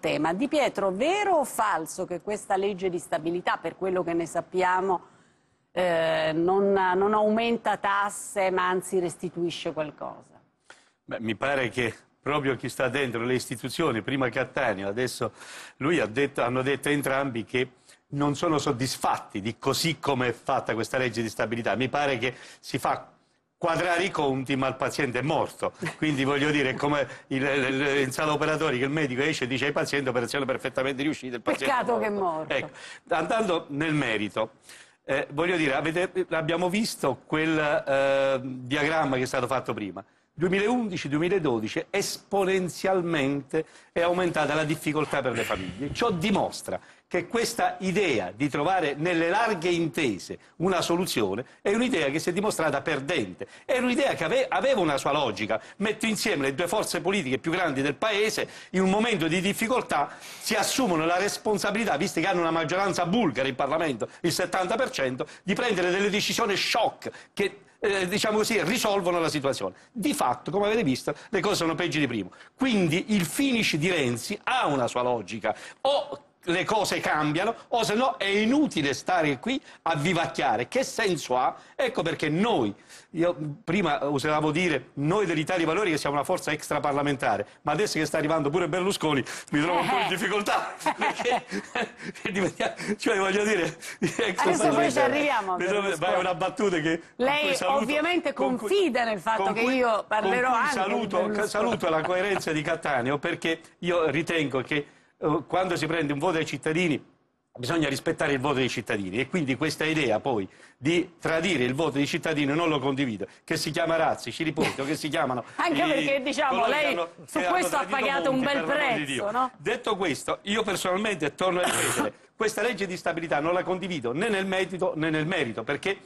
tema. Di Pietro, vero o falso che questa legge di stabilità, per quello che ne sappiamo, non aumenta tasse ma anzi restituisce qualcosa? Beh, mi pare che proprio chi sta dentro le istituzioni, prima Cattaneo, adesso lui hanno detto entrambi che non sono soddisfatti di così come è fatta questa legge di stabilità. Mi pare che si fa quadrare i conti ma il paziente è morto, quindi voglio dire, come in sala operatori che il medico esce e dice ai pazienti operazione perfettamente riuscita, il paziente Peccato è che è morto. Ecco, andando nel merito, voglio dire, abbiamo visto quel diagramma che è stato fatto prima. 2011-2012 esponenzialmente è aumentata la difficoltà per le famiglie. Ciò dimostra che questa idea di trovare nelle larghe intese una soluzione è un'idea che si è dimostrata perdente. È un'idea che aveva una sua logica. Metto insieme le due forze politiche più grandi del Paese, in un momento di difficoltà si assumono la responsabilità, visto che hanno una maggioranza bulgara in Parlamento, il 70%, di prendere delle decisioni shock che diciamo così, risolvono la situazione. Di fatto, come avete visto, le cose sono peggio di prima. Quindi il finish di Renzi ha una sua logica. O le cose cambiano, o se no è inutile stare qui a vivacchiare. Che senso ha? Ecco perché noi, io prima usavo dire, noi dell'Italia dei Valori che siamo una forza extraparlamentare, ma adesso che sta arrivando pure Berlusconi mi trovo un po' in difficoltà, perché cioè voglio dire, adesso poi ci arriviamo. Ma è una battuta che lei ovviamente confida nel fatto che io parlerò anche saluto la coerenza di Cattaneo, perché io ritengo che quando si prende un voto dai cittadini bisogna rispettare il voto dei cittadini, e quindi questa idea poi di tradire il voto dei cittadini non lo condivido, che si chiama Razzi, Ciripote, che si chiamano anche perché diciamo lei su questo ha pagato un bel prezzo, no? Detto questo, io personalmente torno a ripetere, questa legge di stabilità non la condivido né nel merito né nel merito, perché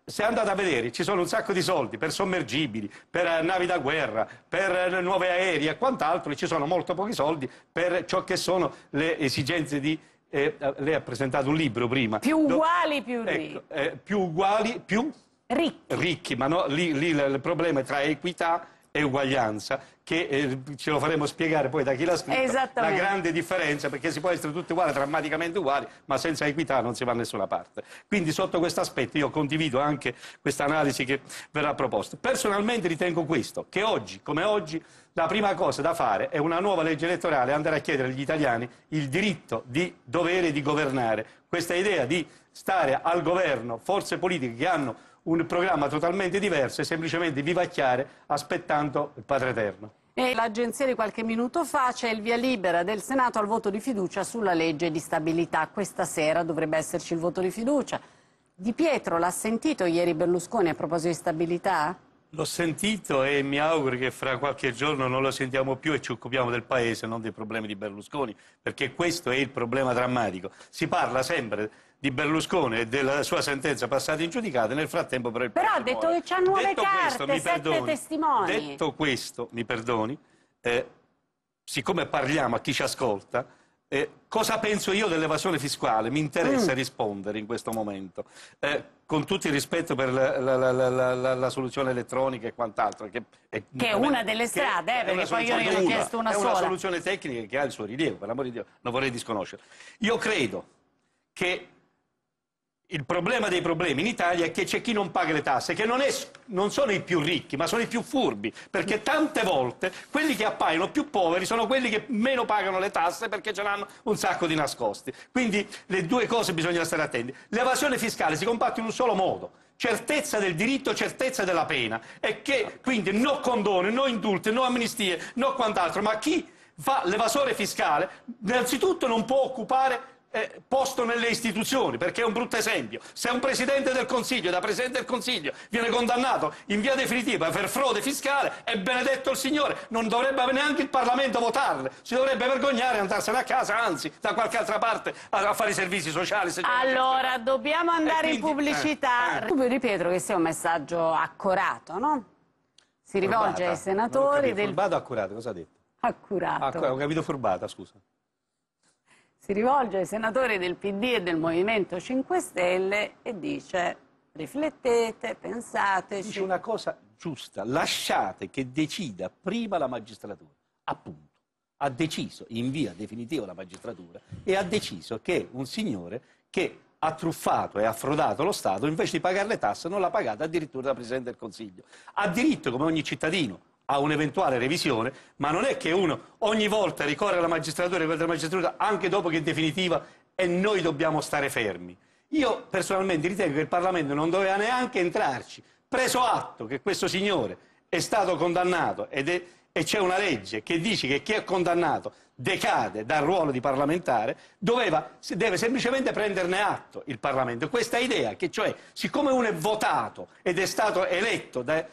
se andate a vedere ci sono un sacco di soldi per sommergibili, per navi da guerra, per nuovi aerei e quant'altro, e ci sono molto pochi soldi per ciò che sono le esigenze di... lei ha presentato un libro prima. Più uguali, più ricchi. Ecco, più uguali, più ricchi, ma no, lì il problema è tra equità e uguaglianza, che ce lo faremo spiegare poi da chi l'ha scritto, la grande differenza, perché si può essere tutti uguali, drammaticamente uguali, ma senza equità non si va da nessuna parte. Quindi sotto questo aspetto io condivido anche questa analisi che verrà proposta. Personalmente ritengo questo, che oggi, come oggi, la prima cosa da fare è una nuova legge elettorale, andare a chiedere agli italiani il diritto di dovere di governare. Questa idea di stare al governo forze politiche che hanno un programma totalmente diverso e semplicemente vivacchiare aspettando il Padre Eterno. E l'agenzia di qualche minuto fa c'è il via libera del Senato al voto di fiducia sulla legge di stabilità. Questa sera dovrebbe esserci il voto di fiducia. Di Pietro l'ha sentito ieri Berlusconi a proposito di stabilità? L'ho sentito e mi auguro che fra qualche giorno non lo sentiamo più e ci occupiamo del Paese, non dei problemi di Berlusconi, perché questo è il problema drammatico. Si parla sempre di Berlusconi e della sua sentenza passata in giudicato, nel frattempo però il Paese ha detto che c'ha nuove carte, 7 testimoni. Detto questo, mi perdoni, siccome parliamo a chi ci ascolta, cosa penso io dell'evasione fiscale? Mi interessa rispondere in questo momento, con tutto il rispetto per la soluzione elettronica e quant'altro. Che è una delle strade, perché poi io ne ho chiesto una sola. È una soluzione tecnica che ha il suo rilievo, per l'amore di Dio, non vorrei disconoscere. Io credo che il problema dei problemi in Italia è che c'è chi non paga le tasse, che non sono i più ricchi, ma sono i più furbi, perché tante volte quelli che appaiono più poveri sono quelli che meno pagano le tasse perché ce l'hanno un sacco di nascosti. Quindi le due cose bisogna stare attenti. L'evasione fiscale si combatte in un solo modo: certezza del diritto, certezza della pena, e che quindi no condoni, no indulti, no amnistie, no quant'altro, ma chi fa l'evasore fiscale innanzitutto non può occupare posto nelle istituzioni, perché è un brutto esempio. Se un Presidente del Consiglio, da Presidente del Consiglio, viene condannato in via definitiva per frode fiscale, è benedetto il Signore, non dovrebbe neanche il Parlamento votarle, si dovrebbe vergognare e andarsene a casa, anzi, da qualche altra parte a fare i servizi sociali. Allora, dobbiamo andare in pubblicità. Di Pietro che sia un messaggio accorato, no? Si rivolge ai senatori del... Furbata o accurato, cosa ha detto? Accurato. Ho capito furbata, scusa. Si rivolge ai senatori del PD e del Movimento 5 Stelle e dice: riflettete, pensateci. Dice una cosa giusta, lasciate che decida prima la magistratura, appunto. ha deciso in via definitiva la magistratura e ha deciso che un signore che ha truffato e ha frodato lo Stato, invece di pagare le tasse, non l'ha pagata addirittura da Presidente del Consiglio. Ha diritto, come ogni cittadino, a un'eventuale revisione, ma non è che uno ogni volta ricorre alla magistratura, anche dopo che è definitiva, e noi dobbiamo stare fermi. Io personalmente ritengo che il Parlamento non doveva neanche entrarci, preso atto che questo signore è stato condannato e c'è una legge che dice che chi è condannato decade dal ruolo di parlamentare, deve semplicemente prenderne atto il Parlamento. Questa idea che, cioè, siccome uno è votato ed è stato eletto da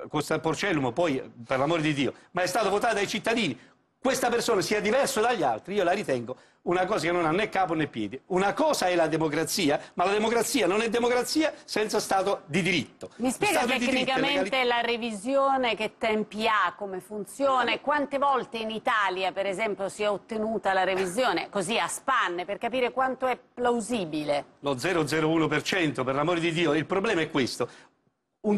Costa Porcellum, poi per l'amore di Dio, ma è stato votato dai cittadini, questa persona sia diverso dagli altri, io la ritengo una cosa che non ha né capo né piedi. Una cosa è la democrazia, ma la democrazia non è democrazia senza Stato di diritto. Mi spiega tecnicamente la revisione, che tempi ha, come funziona, e quante volte in Italia, per esempio, si è ottenuta la revisione, così a spanne, per capire quanto è plausibile? Lo 0,01%, per l'amore di Dio. Il problema è questo.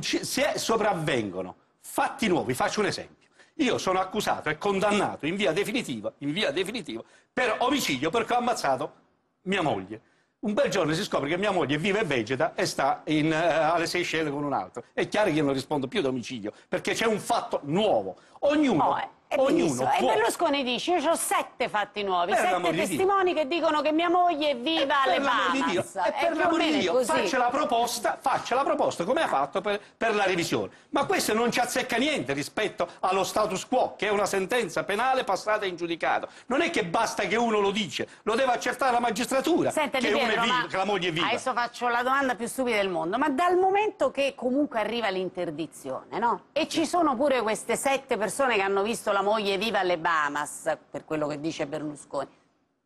Se sopravvengono fatti nuovi, faccio un esempio. Io sono accusato e condannato in via definitiva per omicidio perché ho ammazzato mia moglie. Un bel giorno si scopre che mia moglie vive e vegeta e sta alle Seychelles con un altro. È chiaro che io non rispondo più d'omicidio, perché c'è un fatto nuovo. Ognuno può. E Berlusconi dice: io ho 7 fatti nuovi, 7 testimoni che dicono che mia moglie è viva alle Bahamas. E per l'amore di Dio, faccia la proposta come ha fatto per la revisione. Ma questo non ci azzecca niente rispetto allo status quo, che è una sentenza penale passata in giudicato. Non è che basta che uno lo dice, lo deve accertare la magistratura. Senta, che la moglie è viva. Adesso faccio la domanda più stupida del mondo, ma dal momento che comunque arriva l'interdizione, no? E ci sono pure queste 7 persone che hanno visto la moglie viva alle Bahamas, per quello che dice Berlusconi,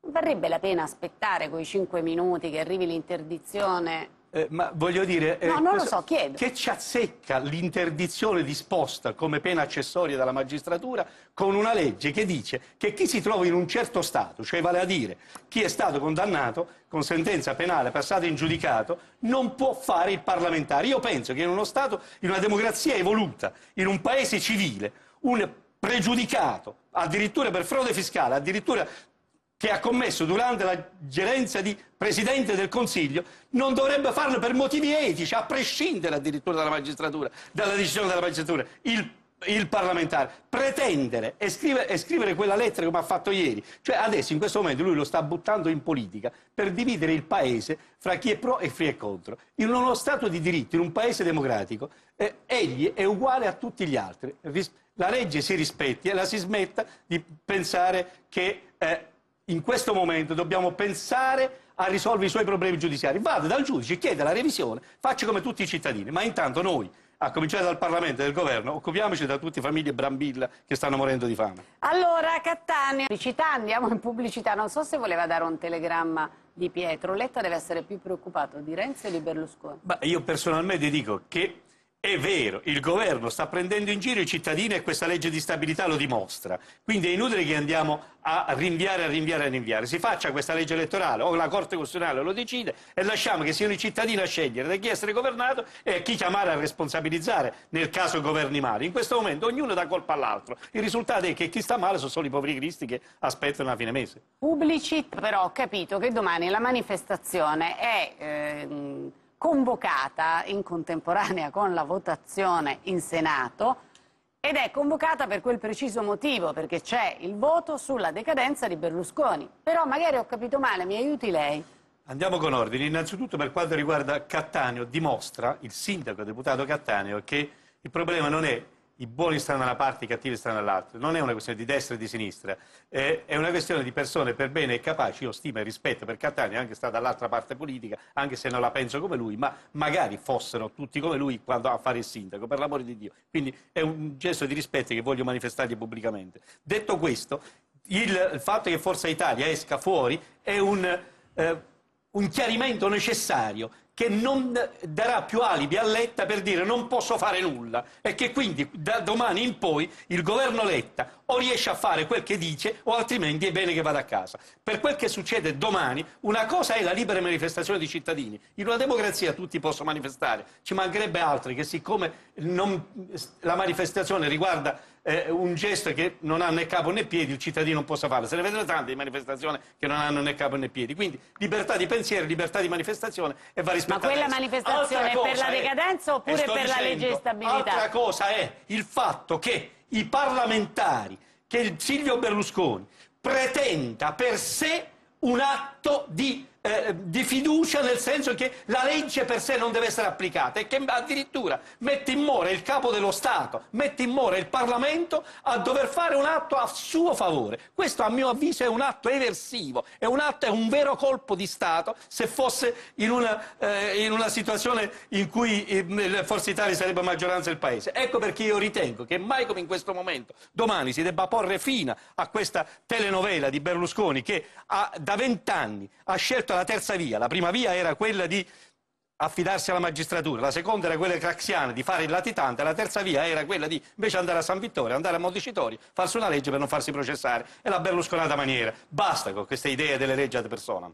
non varrebbe la pena aspettare quei 5 minuti che arrivi l'interdizione? Ma voglio dire, no, non lo so, chiedo. Che ci azzecca l'interdizione disposta come pena accessoria dalla magistratura con una legge che dice che chi si trova in un certo stato, cioè vale a dire chi è stato condannato con sentenza penale passata in giudicato, non può fare il parlamentare. Io penso che in uno stato, in una democrazia evoluta, in un paese civile, un pregiudicato, addirittura per frode fiscale, addirittura che ha commesso durante la gerenza di Presidente del Consiglio, non dovrebbe farlo per motivi etici, a prescindere addirittura dalla magistratura, dalla decisione della magistratura. Il parlamentare pretendere e scrivere quella lettera come ha fatto ieri, cioè adesso in questo momento lui lo sta buttando in politica per dividere il paese fra chi è pro e chi è contro. In uno Stato di diritto, in un paese democratico, egli è uguale a tutti gli altri. La legge si rispetti e la si smetta di pensare che in questo momento dobbiamo pensare a risolvere i suoi problemi giudiziari. Vada dal giudice, chiede la revisione, faccia come tutti i cittadini, ma intanto noi, a cominciare dal Parlamento e dal Governo, occupiamoci da tutte le famiglie Brambilla che stanno morendo di fame. Allora, Cattaneo, andiamo in pubblicità. Non so se voleva dare un telegramma di Pietro. Letta deve essere più preoccupato di Renzi o di Berlusconi? Ma io personalmente dico che è vero, il governo sta prendendo in giro i cittadini e questa legge di stabilità lo dimostra. Quindi è inutile che andiamo a rinviare. Si faccia questa legge elettorale o la Corte Costituzionale lo decide e lasciamo che siano i cittadini a scegliere da chi essere governato e chi chiamare a responsabilizzare nel caso governi male. In questo momento ognuno dà colpa all'altro. Il risultato è che chi sta male sono solo i poveri cristi che aspettano a fine mese. Pubblicità, però ho capito che domani la manifestazione è convocata in contemporanea con la votazione in Senato ed è convocata per quel preciso motivo, perché c'è il voto sulla decadenza di Berlusconi. Però magari ho capito male, mi aiuti lei? Andiamo con ordine. Innanzitutto per quanto riguarda Cattaneo, dimostra il sindaco deputato Cattaneo che il problema non è i buoni stanno da una parte, i cattivi stanno dall'altra. Non è una questione di destra e di sinistra, è una questione di persone per bene e capaci. Io stimo e rispetto per Cattaneo, anche sta dall'altra parte politica, anche se non la penso come lui, ma magari fossero tutti come lui quando a fare il sindaco, per l'amore di Dio. Quindi è un gesto di rispetto che voglio manifestargli pubblicamente. Detto questo, il fatto che Forza Italia esca fuori è un chiarimento necessario che non darà più alibi a Letta per dire non posso fare nulla e che quindi da domani in poi il governo Letta o riesce a fare quel che dice o altrimenti è bene che vada a casa. Per quel che succede domani, una cosa è la libera manifestazione dei cittadini. In una democrazia tutti possono manifestare, ci mancherebbe altro che siccome la manifestazione riguarda un gesto che non ha né capo né piedi, il cittadino non possa farlo. Se ne vedono tante di manifestazioni che non hanno né capo né piedi. Quindi libertà di pensiero, libertà di manifestazione e va rispettata. Ma quella manifestazione è per la decadenza oppure per la legge di stabilità? Altra cosa è il fatto che i parlamentari, che Silvio Berlusconi pretenda per sé un atto di fiducia, nel senso che la legge per sé non deve essere applicata e che addirittura mette in mora il capo dello Stato, mette in mora il Parlamento a dover fare un atto a suo favore. Questo a mio avviso è un atto eversivo, è un vero colpo di Stato se fosse in una situazione in cui Forza Italia sarebbe maggioranza del Paese. Ecco perché io ritengo che mai come in questo momento domani si debba porre fine a questa telenovela di Berlusconi che da 20 anni ha scelto la terza via. La prima via era quella di affidarsi alla magistratura, la seconda era quella craxiana di fare il latitante, la terza via era quella di invece andare a San Vittorio, andare a Montecitorio, farsi una legge per non farsi processare. È la berlusconata maniera. Basta con queste idee delle leggi ad personam.